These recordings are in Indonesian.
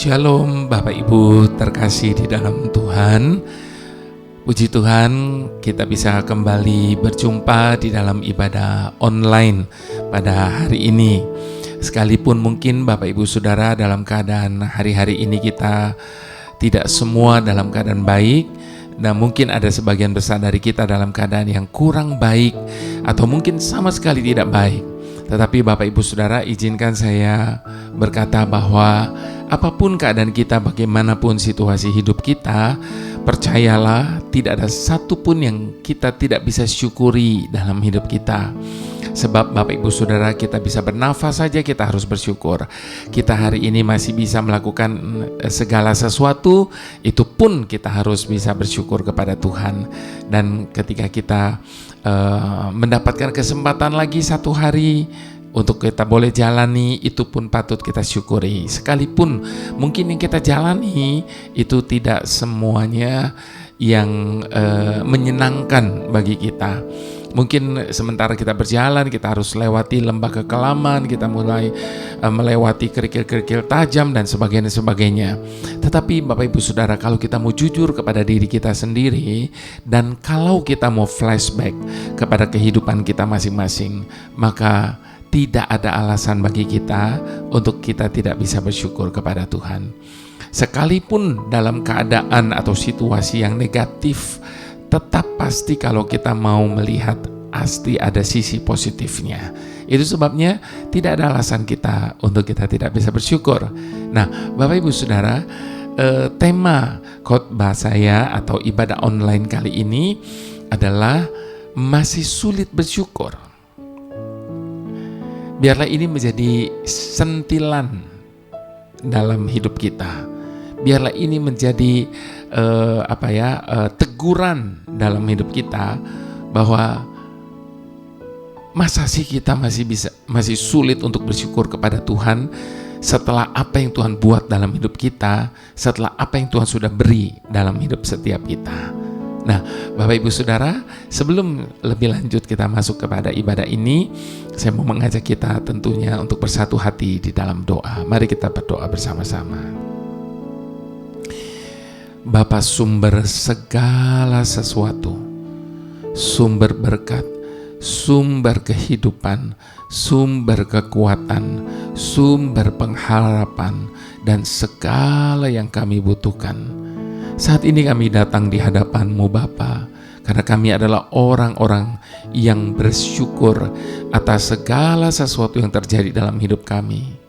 Shalom Bapak Ibu terkasih di dalam Tuhan. Puji Tuhan kita bisa kembali berjumpa di dalam ibadah online pada hari ini. Sekalipun mungkin Bapak Ibu Saudara dalam keadaan hari-hari ini kita tidak semua dalam keadaan baik, dan mungkin ada sebagian besar dari kita dalam keadaan yang kurang baik atau mungkin sama sekali tidak baik. Tetapi Bapak Ibu Saudara, izinkan saya berkata bahwa apapun keadaan kita, bagaimanapun situasi hidup kita, percayalah tidak ada satupun yang kita tidak bisa syukuri dalam hidup kita. Sebab Bapak Ibu Saudara, kita bisa bernafas saja kita harus bersyukur. Kita hari ini masih bisa melakukan segala sesuatu, itu pun kita harus bisa bersyukur kepada Tuhan. Dan ketika kita mendapatkan kesempatan lagi satu hari untuk kita boleh jalani, itu pun patut kita syukuri. Sekalipun mungkin yang kita jalani itu tidak semuanya yang menyenangkan bagi kita. Mungkin sementara kita berjalan, kita harus lewati lembah kekelaman, kita mulai melewati kerikil-kerikil tajam dan sebagainya. Tetapi Bapak Ibu Saudara, kalau kita mau jujur kepada diri kita sendiri, dan kalau kita mau flashback kepada kehidupan kita masing-masing, maka tidak ada alasan bagi kita untuk kita tidak bisa bersyukur kepada Tuhan. Sekalipun dalam keadaan atau situasi yang negatif, tetap pasti kalau kita mau melihat, pasti ada sisi positifnya. Itu sebabnya tidak ada alasan kita untuk kita tidak bisa bersyukur. Nah, Bapak Ibu Saudara, tema khotbah saya atau ibadah online kali ini adalah masih sulit bersyukur. Biarlah ini menjadi sentilan dalam hidup kita. Biarlah ini menjadi teguran dalam hidup kita bahwa masa sih kita masih sulit untuk bersyukur kepada Tuhan setelah apa yang Tuhan buat dalam hidup kita, setelah apa yang Tuhan sudah beri dalam hidup setiap kita. Nah, Bapak Ibu Saudara, sebelum lebih lanjut kita masuk kepada ibadah ini, saya mau mengajak kita tentunya untuk bersatu hati di dalam doa. Mari kita berdoa bersama-sama. Bapa, sumber segala sesuatu, sumber berkat, sumber kehidupan, sumber kekuatan, sumber pengharapan, dan segala yang kami butuhkan. Saat ini kami datang di hadapan-Mu Bapa, karena kami adalah orang-orang yang bersyukur atas segala sesuatu yang terjadi dalam hidup kami.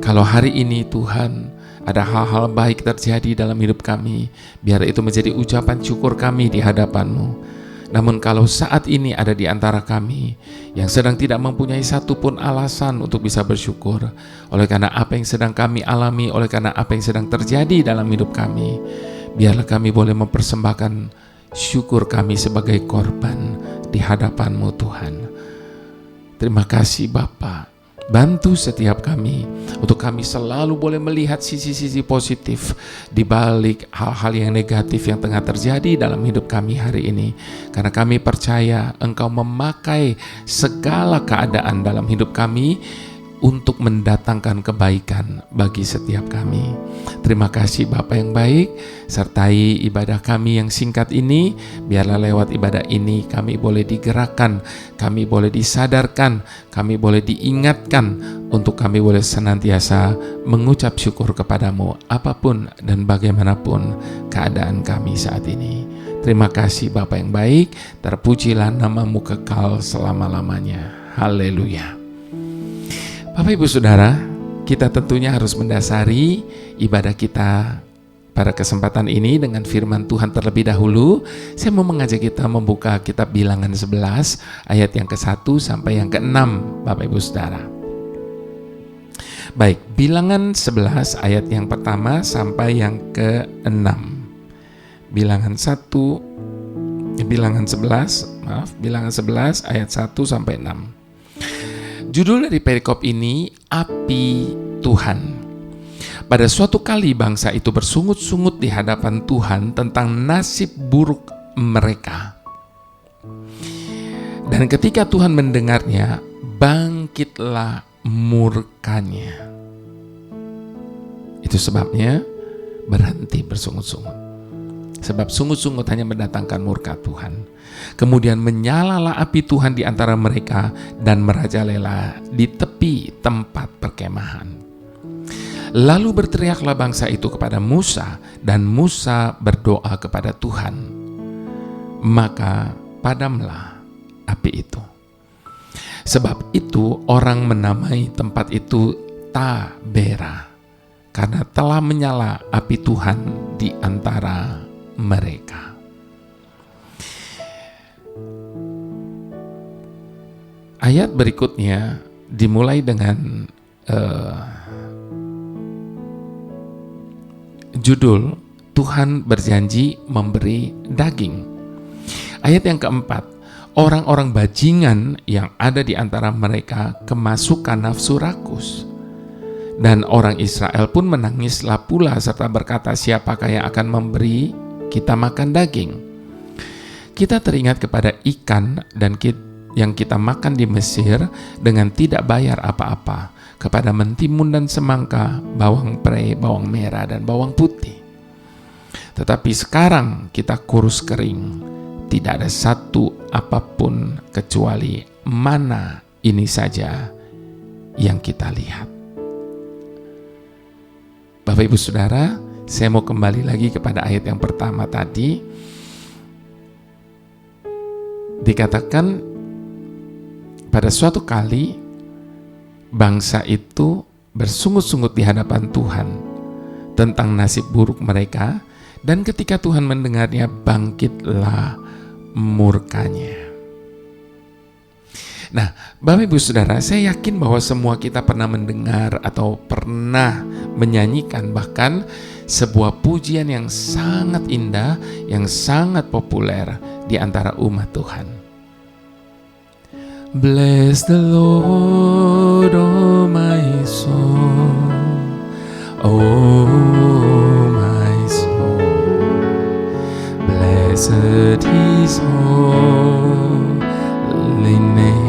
Kalau hari ini Tuhan, ada hal-hal baik terjadi dalam hidup kami, biar itu menjadi ucapan syukur kami di hadapan-Mu. Namun kalau saat ini ada di antara kami yang sedang tidak mempunyai satupun alasan untuk bisa bersyukur, oleh karena apa yang sedang kami alami, oleh karena apa yang sedang terjadi dalam hidup kami, biarlah kami boleh mempersembahkan syukur kami sebagai korban di hadapan-Mu Tuhan. Terima kasih Bapa. Bantu setiap kami untuk kami selalu boleh melihat sisi-sisi positif di balik hal-hal yang negatif yang tengah terjadi dalam hidup kami hari ini. Karena kami percaya Engkau memakai segala keadaan dalam hidup kami untuk mendatangkan kebaikan bagi setiap kami. Terima kasih Bapa yang baik, sertai ibadah kami yang singkat ini. Biarlah lewat ibadah ini kami boleh digerakkan, kami boleh disadarkan, kami boleh diingatkan untuk kami boleh senantiasa mengucap syukur kepadamu apapun dan bagaimanapun keadaan kami saat ini. Terima kasih Bapa yang baik, terpujilah nama-Mu kekal selama-lamanya. Haleluya. Bapak Ibu Saudara, kita tentunya harus mendasari ibadah kita pada kesempatan ini dengan firman Tuhan terlebih dahulu. Saya mau mengajak kita membuka kitab Bilangan 11 ayat yang ke-1 sampai yang ke-6, Bapak Ibu Saudara. Baik, Bilangan 11 ayat yang pertama sampai yang ke-6. Bilangan 11 ayat 1 sampai 6. Judul dari perikop ini, Api Tuhan. Pada suatu kali bangsa itu bersungut-sungut di hadapan Tuhan tentang nasib buruk mereka. Dan ketika Tuhan mendengarnya, bangkitlah murkanya. Itu sebabnya berhenti bersungut-sungut. Sebab sungut-sungut hanya mendatangkan murka Tuhan. Kemudian menyalalah api Tuhan di antara mereka dan merajalela di tepi tempat perkemahan. Lalu berteriaklah bangsa itu kepada Musa, dan Musa berdoa kepada Tuhan. Maka padamlah api itu. Sebab itu orang menamai tempat itu Tabera, karena telah menyala api Tuhan di antara mereka. Ayat berikutnya dimulai dengan judul Tuhan berjanji memberi daging. Ayat yang keempat, orang-orang bajingan yang ada di antara mereka kemasukan nafsu rakus. Dan orang Israel pun menangislah pula serta berkata, siapakah yang akan memberi kita makan daging? Kita teringat kepada ikan dan yang kita makan di Mesir dengan tidak bayar apa-apa, kepada mentimun dan semangka, bawang pre, bawang merah, dan bawang putih. Tetapi sekarang kita kurus kering, tidak ada satu apapun kecuali mana ini saja yang kita lihat. Bapak Ibu Saudara, saya mau kembali lagi kepada ayat yang pertama tadi. Dikatakan pada suatu kali bangsa itu bersungut-sungut di hadapan Tuhan tentang nasib buruk mereka, dan ketika Tuhan mendengarnya, bangkitlah murkanya. Nah, Bapak Ibu Saudara, saya yakin bahwa semua kita pernah mendengar atau pernah menyanyikan bahkan sebuah pujian yang sangat indah, yang sangat populer di antara umat Tuhan. Bless the Lord, oh my soul, oh my soul, blessed His holy name.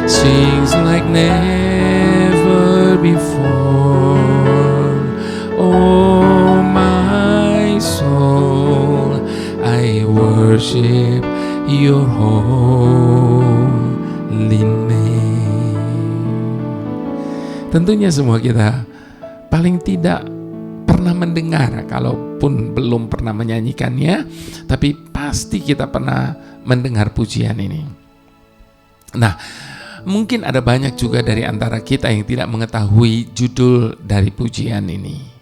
Sings like never before. Oh my soul, I worship your holy name. Tentunya semua kita paling tidak pernah mendengar, kalaupun belum pernah menyanyikannya, tapi pasti kita pernah mendengar pujian ini. Nah, mungkin ada banyak juga dari antara kita yang tidak mengetahui judul dari pujian ini.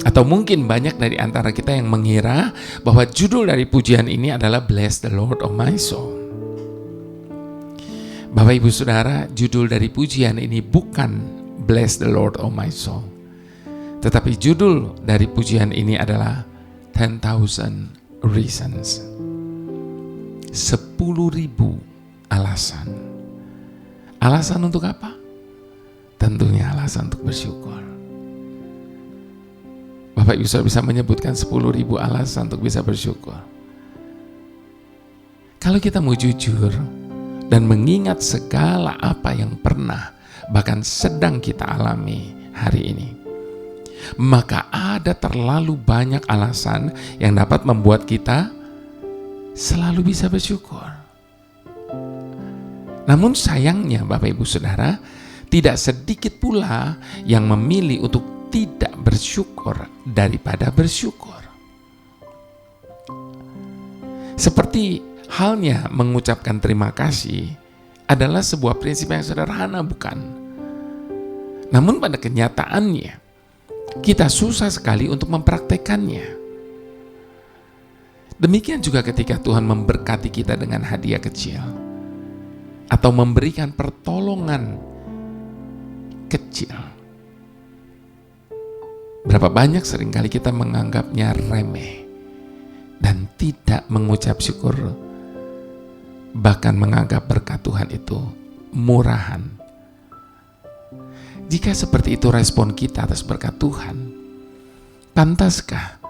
Atau mungkin banyak dari antara kita yang mengira bahwa judul dari pujian ini adalah Bless the Lord of my soul. Bapak Ibu Saudara, judul dari pujian ini bukan Bless the Lord of my soul. Tetapi judul dari pujian ini adalah 10,000 Reasons. 10,000 alasan. Alasan untuk apa? Tentunya alasan untuk bersyukur. Bapak Ibu Saudara bisa menyebutkan 10,000 alasan untuk bisa bersyukur. Kalau kita mau jujur dan mengingat segala apa yang pernah bahkan sedang kita alami hari ini, maka ada terlalu banyak alasan yang dapat membuat kita selalu bisa bersyukur. Namun sayangnya Bapak Ibu Saudara, tidak sedikit pula yang memilih untuk tidak bersyukur daripada bersyukur. Seperti halnya mengucapkan terima kasih adalah sebuah prinsip yang sederhana, bukan? Namun pada kenyataannya, kita susah sekali untuk mempraktekannya. Demikian juga ketika Tuhan memberkati kita dengan hadiah kecil atau memberikan pertolongan kecil. Berapa banyak seringkali kita menganggapnya remeh dan tidak mengucap syukur, bahkan menganggap berkat Tuhan itu murahan. Jika seperti itu respon kita atas berkat Tuhan, pantaskah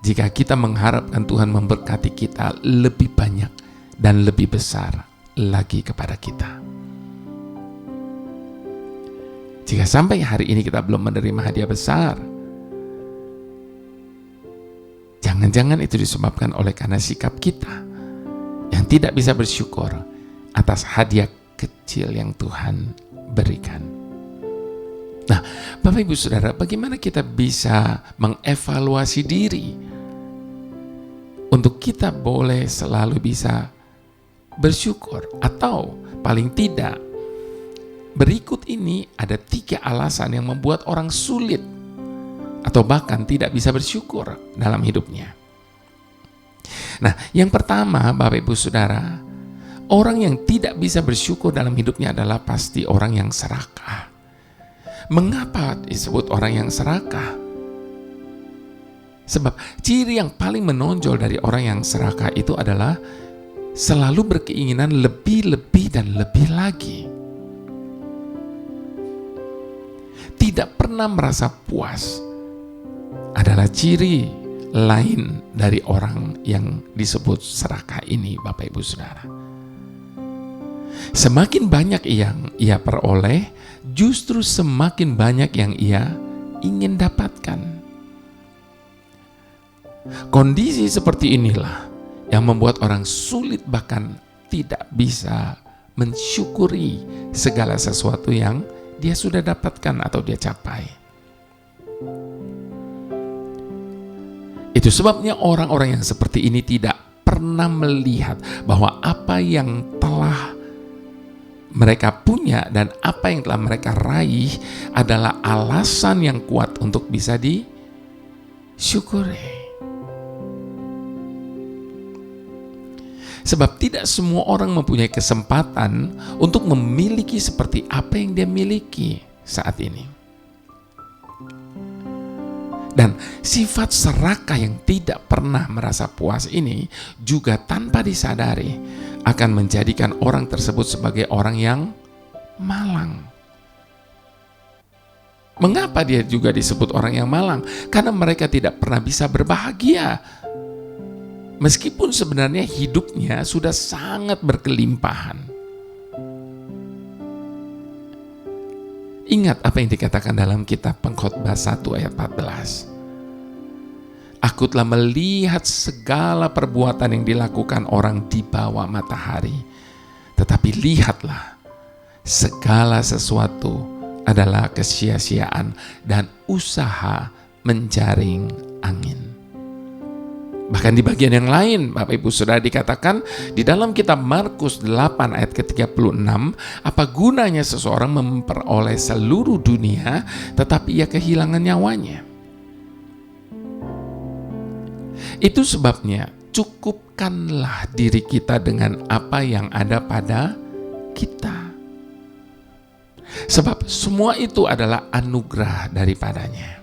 jika kita mengharapkan Tuhan memberkati kita lebih banyak dan lebih besar lagi kepada kita? Jika sampai hari ini kita belum menerima hadiah besar, jangan-jangan itu disebabkan oleh karena sikap kita yang tidak bisa bersyukur atas hadiah kecil yang Tuhan berikan. Nah, Bapak Ibu Saudara, bagaimana kita bisa mengevaluasi diri untuk kita boleh selalu bisa bersyukur? Atau paling tidak, berikut ini ada 3 alasan yang membuat orang sulit atau bahkan tidak bisa bersyukur dalam hidupnya. Nah, yang pertama, Bapak Ibu Saudara, orang yang tidak bisa bersyukur dalam hidupnya adalah pasti orang yang serakah. Mengapa disebut orang yang serakah? Sebab ciri yang paling menonjol dari orang yang serakah itu adalah selalu berkeinginan lebih dan lebih lagi. Tidak pernah merasa puas adalah ciri lain dari orang yang disebut serakah ini, Bapak Ibu Saudara. Semakin banyak yang ia peroleh, justru semakin banyak yang ia ingin dapatkan. Kondisi seperti inilah yang membuat orang sulit bahkan tidak bisa mensyukuri segala sesuatu yang dia sudah dapatkan atau dia capai. Itu sebabnya orang-orang yang seperti ini tidak pernah melihat bahwa apa yang telah mereka punya dan apa yang telah mereka raih adalah alasan yang kuat untuk bisa disyukuri. Sebab tidak semua orang mempunyai kesempatan untuk memiliki seperti apa yang dia miliki saat ini. Dan sifat serakah yang tidak pernah merasa puas ini juga tanpa disadari akan menjadikan orang tersebut sebagai orang yang malang. Mengapa dia juga disebut orang yang malang? Karena mereka tidak pernah bisa berbahagia. Meskipun sebenarnya hidupnya sudah sangat berkelimpahan. Ingat apa yang dikatakan dalam kitab Pengkhotbah 1 ayat 14. Aku telah melihat segala perbuatan yang dilakukan orang di bawah matahari. Tetapi lihatlah, segala sesuatu adalah kesia-siaan dan usaha menjaring angin. Bahkan di bagian yang lain, Bapak Ibu Saudara, dikatakan di dalam kitab Markus 8 ayat ke-36, apa gunanya seseorang memperoleh seluruh dunia tetapi ia kehilangan nyawanya? Itu sebabnya cukupkanlah diri kita dengan apa yang ada pada kita. Sebab semua itu adalah anugerah daripadanya.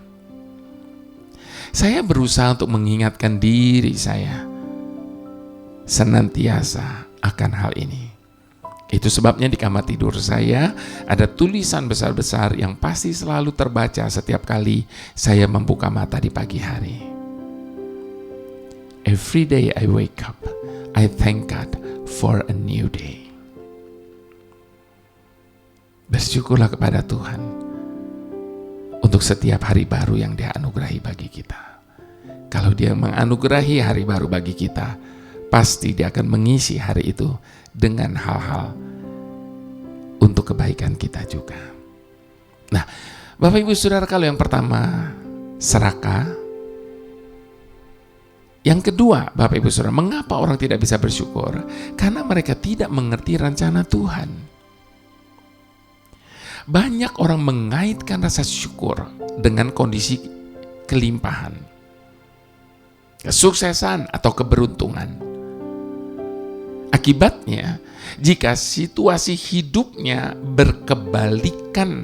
Saya berusaha untuk mengingatkan diri saya senantiasa akan hal ini. Itu sebabnya di kamar tidur saya ada tulisan besar-besar yang pasti selalu terbaca setiap kali saya membuka mata di pagi hari. Every day I wake up, I thank God for a new day. Bersyukurlah kepada Tuhan untuk setiap hari baru yang Dia anugerahi bagi kita. Kalau Dia menganugerahi hari baru bagi kita, pasti Dia akan mengisi hari itu dengan hal-hal untuk kebaikan kita juga. Nah, Bapak Ibu Saudara, kalau yang pertama serakah, yang kedua, Bapak Ibu Saudara, mengapa orang tidak bisa bersyukur? Karena mereka tidak mengerti rencana Tuhan. Banyak orang mengaitkan rasa syukur dengan kondisi kelimpahan, kesuksesan atau keberuntungan. Akibatnya, jika situasi hidupnya berkebalikan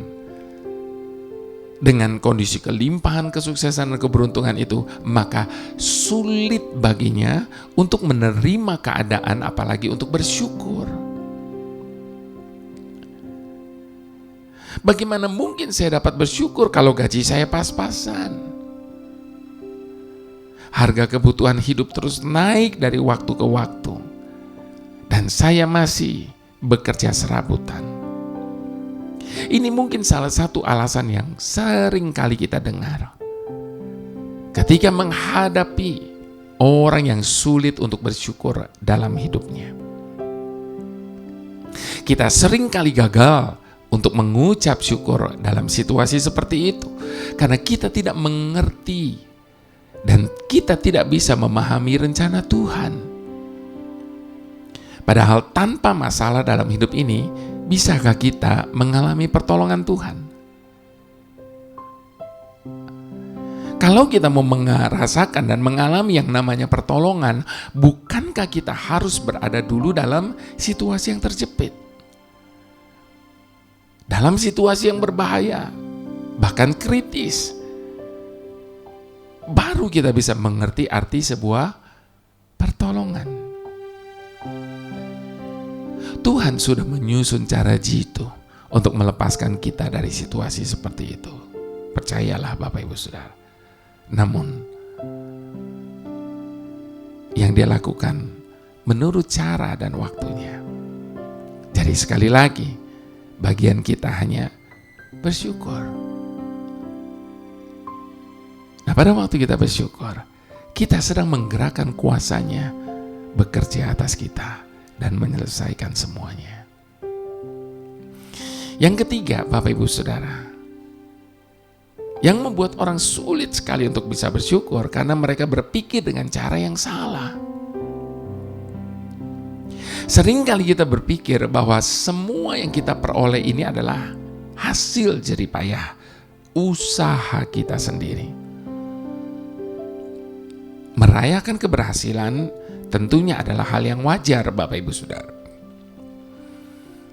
dengan kondisi kelimpahan, kesuksesan, dan keberuntungan itu, maka sulit baginya untuk menerima keadaan, apalagi untuk bersyukur. Bagaimana mungkin saya dapat bersyukur kalau gaji saya pas-pasan? Harga kebutuhan hidup terus naik dari waktu ke waktu, dan saya masih bekerja serabutan. Ini mungkin salah satu alasan yang sering kali kita dengar ketika menghadapi orang yang sulit untuk bersyukur dalam hidupnya. Kita sering kali gagal untuk mengucap syukur dalam situasi seperti itu karena kita tidak mengerti dan kita tidak bisa memahami rencana Tuhan. Padahal tanpa masalah dalam hidup ini, bisakah kita mengalami pertolongan Tuhan? Kalau kita mau merasakan dan mengalami yang namanya pertolongan, bukankah kita harus berada dulu dalam situasi yang terjepit? Dalam situasi yang berbahaya, bahkan kritis. Baru kita bisa mengerti arti sebuah pertolongan. Tuhan sudah menyusun cara jitu untuk melepaskan kita dari situasi seperti itu. Percayalah Bapak Ibu Saudara. Namun, yang Dia lakukan menurut cara dan waktunya. Jadi sekali lagi, bagian kita hanya bersyukur. Nah, pada waktu kita bersyukur, kita sedang menggerakkan kuasa-Nya bekerja atas kita dan menyelesaikan semuanya. Yang ketiga, Bapak Ibu Saudara, yang membuat orang sulit sekali untuk bisa bersyukur karena mereka berpikir dengan cara yang salah. Seringkali kita berpikir bahwa semua yang kita peroleh ini adalah hasil jeripayah usaha kita sendiri. Merayakan keberhasilan tentunya adalah hal yang wajar, Bapak Ibu Saudara.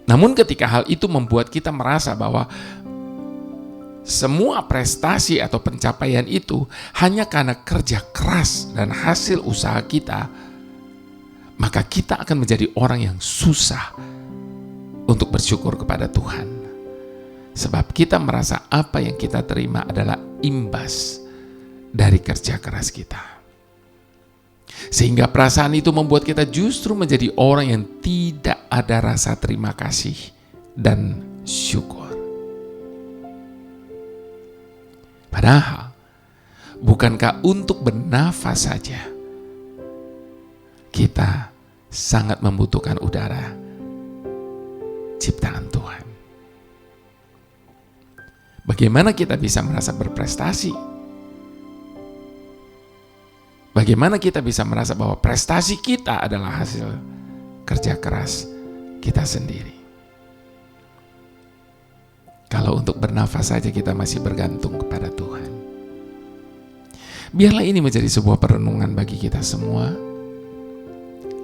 Namun ketika hal itu membuat kita merasa bahwa semua prestasi atau pencapaian itu hanya karena kerja keras dan hasil usaha kita, maka kita akan menjadi orang yang susah untuk bersyukur kepada Tuhan. Sebab kita merasa apa yang kita terima adalah imbas dari kerja keras kita. Sehingga perasaan itu membuat kita justru menjadi orang yang tidak ada rasa terima kasih dan syukur. Padahal, bukankah untuk bernafas saja kita sangat membutuhkan udara ciptaan Tuhan? Bagaimana kita bisa merasa berprestasi? Bagaimana kita bisa merasa bahwa prestasi kita adalah hasil kerja keras kita sendiri? Kalau untuk bernafas saja kita masih bergantung kepada Tuhan. Biarlah ini menjadi sebuah perenungan bagi kita semua.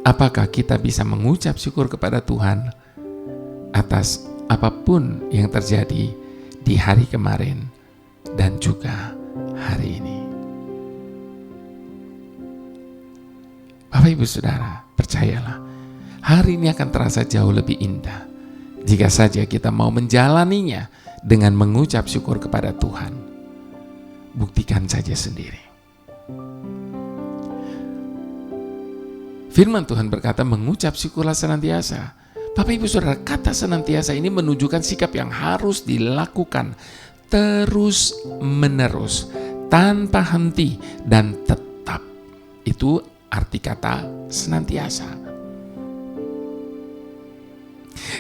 Apakah kita bisa mengucap syukur kepada Tuhan atas apapun yang terjadi di hari kemarin dan juga hari ini? Bapak Ibu Saudara, percayalah, hari ini akan terasa jauh lebih indah jika saja kita mau menjalaninya dengan mengucap syukur kepada Tuhan. Buktikan saja sendiri. Firman Tuhan berkata, mengucap syukurlah senantiasa. Bapak Ibu Saudara, kata senantiasa ini menunjukkan sikap yang harus dilakukan terus menerus, tanpa henti dan tetap. Itu arti kata senantiasa.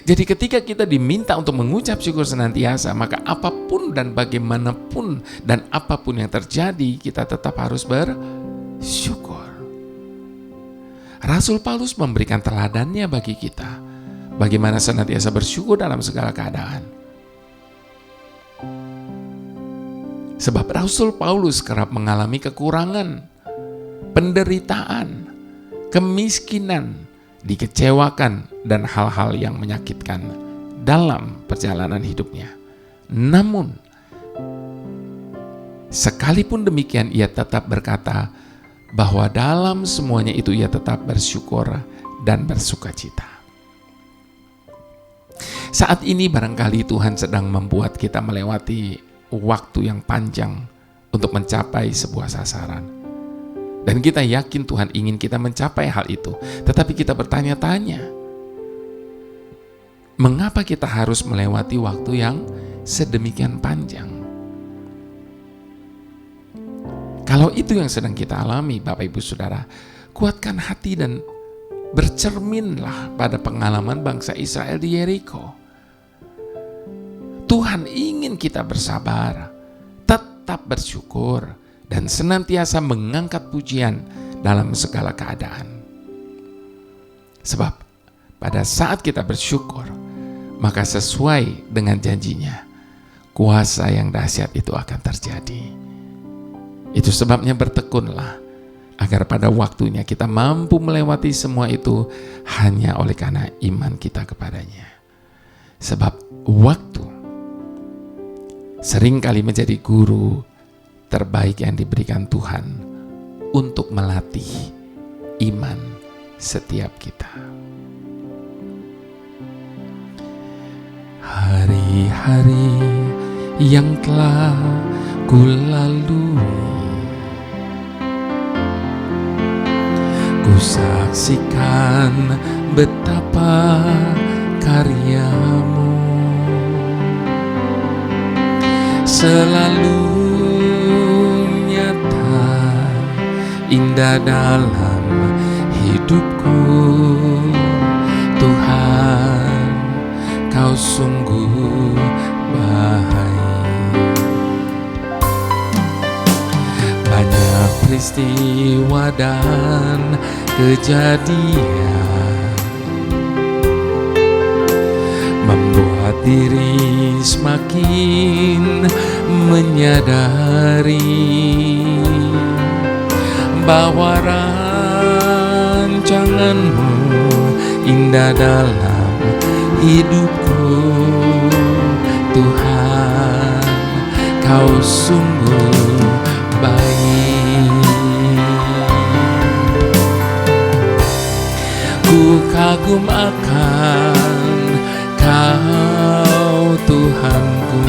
Jadi ketika kita diminta untuk mengucap syukur senantiasa, maka apapun dan bagaimanapun dan apapun yang terjadi, kita tetap harus bersyukur. Rasul Paulus memberikan teladannya bagi kita, bagaimana senantiasa bersyukur dalam segala keadaan. Sebab Rasul Paulus kerap mengalami kekurangan, penderitaan, kemiskinan, dikecewakan, dan hal-hal yang menyakitkan dalam perjalanan hidupnya. Namun, sekalipun demikian ia tetap berkata bahwa dalam semuanya itu ia tetap bersyukur dan bersukacita. Saat ini barangkali Tuhan sedang membuat kita melewati waktu yang panjang untuk mencapai sebuah sasaran. Dan kita yakin Tuhan ingin kita mencapai hal itu. Tetapi kita bertanya-tanya, Mengapa kita harus melewati waktu yang sedemikian panjang? Kalau itu yang sedang kita alami, Bapak Ibu Saudara, kuatkan hati dan bercerminlah pada pengalaman bangsa Israel di Yeriko. Tuhan ingin kita bersabar, tetap bersyukur, dan senantiasa mengangkat pujian dalam segala keadaan. Sebab pada saat kita bersyukur, maka sesuai dengan janjinya, kuasa yang dahsyat itu akan terjadi. Itu sebabnya bertekunlah, agar pada waktunya kita mampu melewati semua itu hanya oleh karena iman kita kepadanya. Sebab waktu seringkali menjadi guru terbaik yang diberikan Tuhan untuk melatih iman setiap kita. Hari-hari yang telah kulalui, ku saksikan betapa karyamu selalu nyata, indah dalam hidupku. Tuhan, Kau sungguh baik. Banyak peristiwa dan kejadian membuat diri semakin menyadari bahwa rancangan-Mu indah dalam hidupku. Tuhan, Kau sungguh baik. Ku kagum akan Kau, Tuhanku.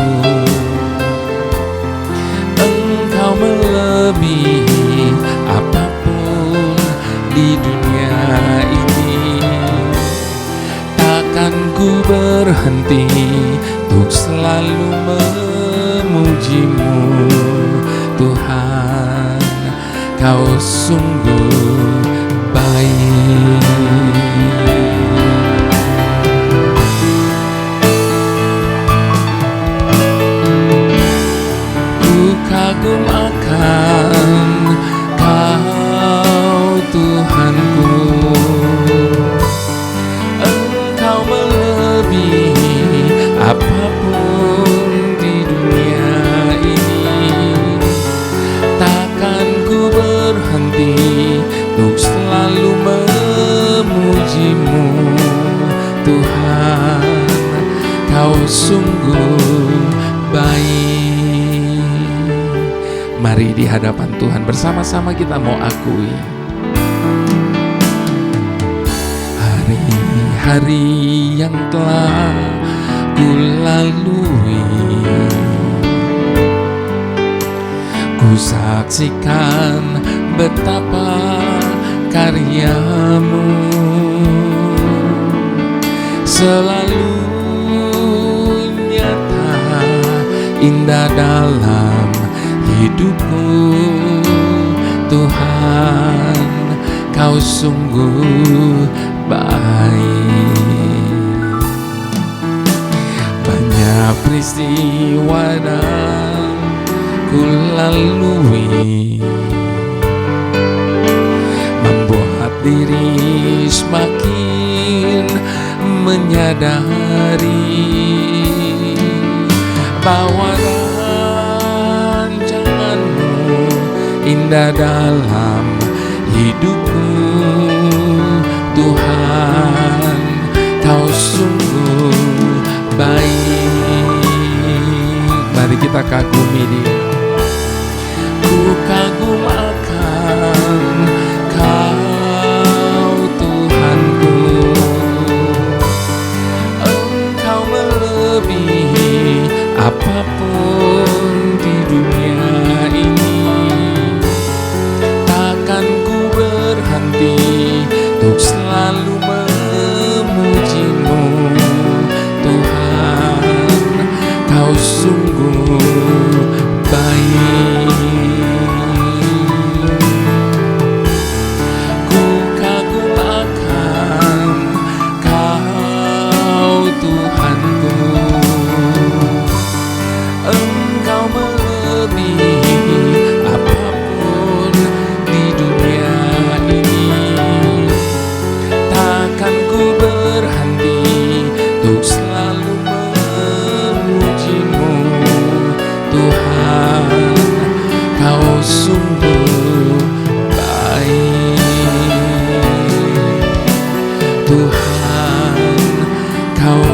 Engkau melebihi apapun di dunia ini. Takkan ku berhenti untuk selalu memuji-Mu. Tuhan, Kau sungguh baik. Ku kagum akan Kau, Tuhanku. Engkau melebihi apapun di dunia ini. Takkan ku berhenti untuk selalu memuji-Mu. Tuhan, Kau sungguh baik. Mari di hadapan Tuhan bersama-sama kita mau akui hari-hari yang telah ku lalui. Ku saksikan betapa karya-Mu selalu nyata, indah dalam hidupku. Tuhan, Kau sungguh baik. Banyak peristiwa dan ku lalui membuat diri semakin menyadari bahwa rancangan-Mu indah dalam hidupku. Tuhan, Kau sungguh baik. Mari kita kagumi Dia. Ku kagum akan Kau, Tuhanku. Engkau melebihi apapun di dunia ini. Takkan ku berhenti untuk selalu memuji-Mu.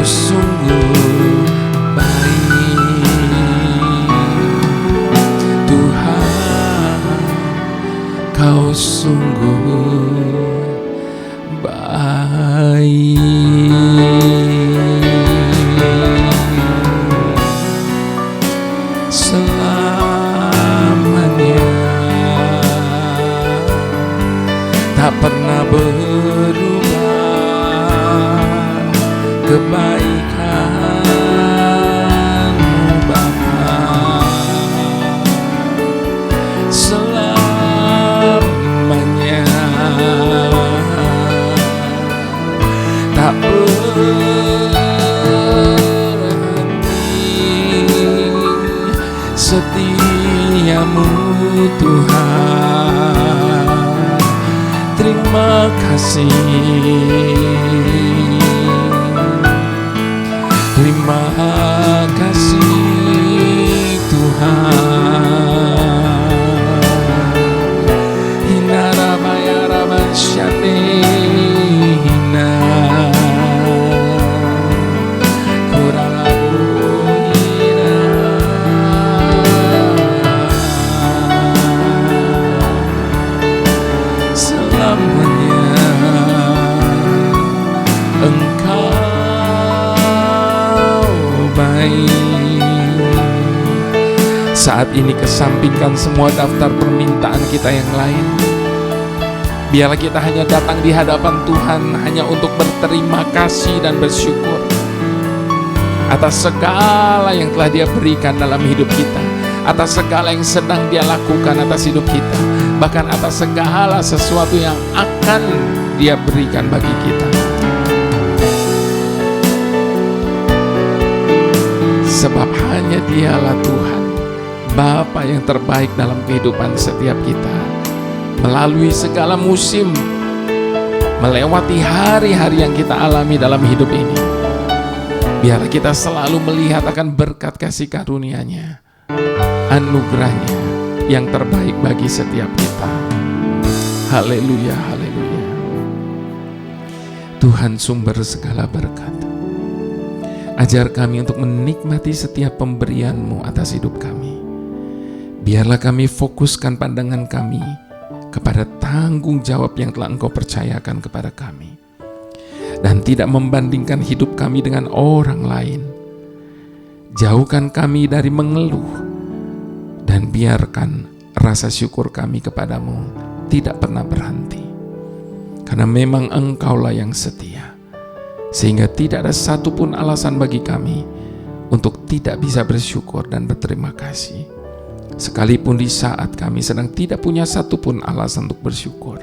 sungguh baik. Tuhan, Kau sungguh baik. Selamanya tak pernah berubah kebaikan-Mu Bapa. Selamanya tak berhenti setia-Mu Tuhan. Terima kasih, terima kasih Tuhan. Hinarabaya Ramansyane Hina Kurabuhina. Selamanya Engkau baik. Saat ini kesampingkan semua daftar permintaan kita yang lain. Biarlah kita hanya datang di hadapan Tuhan hanya untuk berterima kasih dan bersyukur atas segala yang telah Dia berikan dalam hidup kita, atas segala yang sedang Dia lakukan atas hidup kita, bahkan atas segala sesuatu yang akan Dia berikan bagi kita. Sebab hanya Dialah Tuhan, Bapa yang terbaik dalam kehidupan setiap kita. Melalui segala musim, melewati hari-hari yang kita alami dalam hidup ini, biarlah kita selalu melihat akan berkat kasih karunia-Nya, anugerah-Nya yang terbaik bagi setiap kita. Haleluya, haleluya. Tuhan sumber segala berkat, ajar kami untuk menikmati setiap pemberian-Mu atas hidup kami. Biarlah kami fokuskan pandangan kami kepada tanggung jawab yang telah Engkau percayakan kepada kami, dan tidak membandingkan hidup kami dengan orang lain. Jauhkan kami dari mengeluh, dan biarkan rasa syukur kami kepadamu tidak pernah berhenti, karena memang Engkaulah yang setia, sehingga tidak ada satupun alasan bagi kami untuk tidak bisa bersyukur dan berterima kasih. Sekalipun di saat kami sedang tidak punya satupun alasan untuk bersyukur.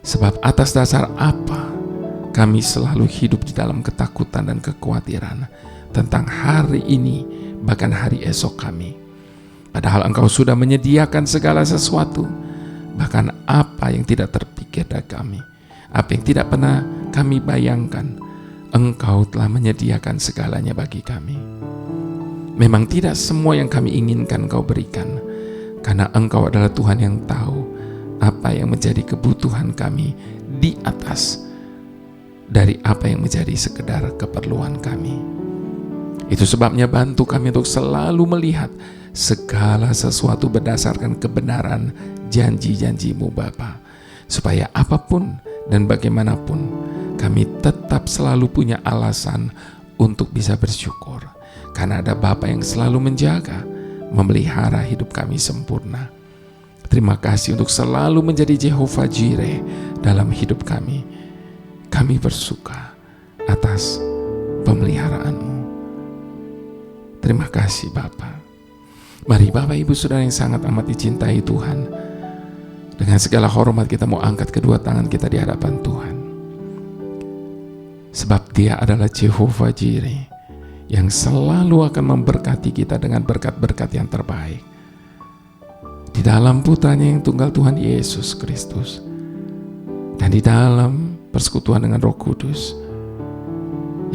Sebab atas dasar apa kami selalu hidup di dalam ketakutan dan kekhawatiran tentang hari ini, bahkan hari esok kami. Padahal Engkau sudah menyediakan segala sesuatu, bahkan apa yang tidak terpikir dari kami, apa yang tidak pernah kami bayangkan, Engkau telah menyediakan segalanya bagi kami. Memang tidak semua yang kami inginkan Engkau berikan, karena Engkau adalah Tuhan yang tahu apa yang menjadi kebutuhan kami di atas dari apa yang menjadi sekedar keperluan kami. Itu sebabnya bantu kami untuk selalu melihat segala sesuatu berdasarkan kebenaran janji-janji-Mu Bapa, supaya apapun dan bagaimanapun kami tetap selalu punya alasan untuk bisa bersyukur. Karena ada Bapa yang selalu menjaga, memelihara hidup kami sempurna. Terima kasih untuk selalu menjadi Jehovah Jireh dalam hidup kami. Kami bersuka atas pemeliharaan-Mu. Terima kasih Bapa. Mari Bapak Ibu Saudara yang sangat amat dicintai Tuhan, dengan segala hormat kita mau angkat kedua tangan kita di hadapan Tuhan. Sebab Dia adalah Jehovah Jireh yang selalu akan memberkati kita dengan berkat-berkat yang terbaik. Di dalam putranya yang tunggal Tuhan Yesus Kristus, dan di dalam persekutuan dengan Roh Kudus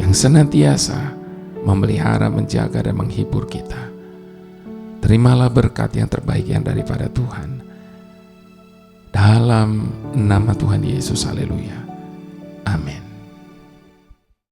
yang senantiasa memelihara, menjaga, dan menghibur kita. Terimalah berkat yang terbaik yang daripada Tuhan. Dalam nama Tuhan Yesus, haleluya. Amin.